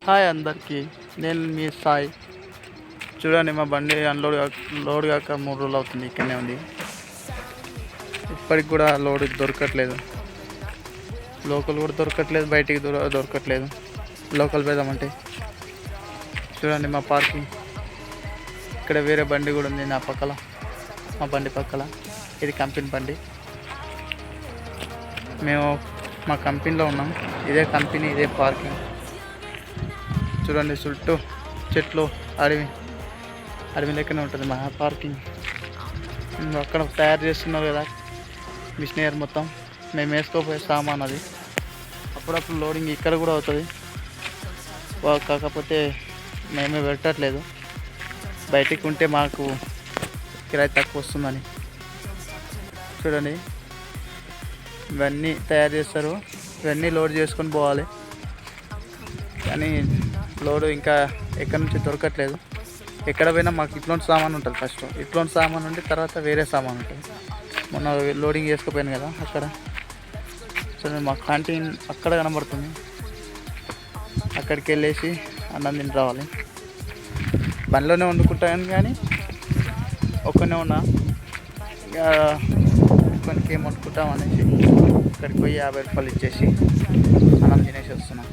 Hi అందరికీ, నేను మీ సాయి. చూడండి, మా బండి లోడ్ కాక 3 రోజులు అవుతుంది. ఇక్కడనే ఉంది. ఇప్పటికి కూడా లోడ్ దొరకట్లేదు. లోకల్ కూడా దొరకట్లేదు, బయటికి దొరకట్లేదు. లోకల్ పోదామంటే చూడండి మా పార్కింగ్. ఇక్కడ వేరే బండి కూడా ఉంది నా పక్కల, మా బండి పక్కల. ఇది కంపెనీ బండి. మేము మా కంపెనీలో ఉన్నాం. ఇదే కంపెనీ, ఇదే పార్కింగ్. చూడండి, చుట్టూ చెట్లు, అడవి లెక్కనే ఉంటుంది మా పార్కింగ్. అక్కడ తయారు చేస్తున్నారు కదా మిషనరీ మొత్తం. మేము వేసుకోపోయే సామాన్ అది. అప్పుడప్పుడు లోడింగ్ ఇక్కడ కూడా అవుతుంది. కాకపోతే మేమే పెట్టట్లేదు. బయటికి ఉంటే మాకు కిరాయి తక్కువ వస్తుందని. చూడండి, ఇవన్నీ తయారు చేస్తారు. ఇవన్నీ లోడ్ చేసుకొని పోవాలి. కానీ లోడు ఇంకా ఎక్కడి నుంచి దొరకట్లేదు. ఎక్కడ పోయినా మాకు ఇట్లాంటి సామాన్ ఉంటుంది. ఫస్ట్ ఇట్లాంటి సామాన్ ఉండి తర్వాత వేరే సామాన్ ఉంటుంది. మొన్న లోడింగ్ చేసుకుపోయాను కదా అక్కడ. చూడండి, మా క్యాంటీన్ అక్కడ కనబడుతుంది. అక్కడికి వెళ్ళేసి అన్నం తిని రావాలి. బండిలోనే వండుకుంటాను కానీ ఒక్కనే ఉన్నా. ఇంకా ఒక్కరికి ఏం వండుకుంటాం అనేసి అక్కడికి పోయి 50 రూపాయలు ఇచ్చేసి అన్నం తినేసి వస్తున్నాం.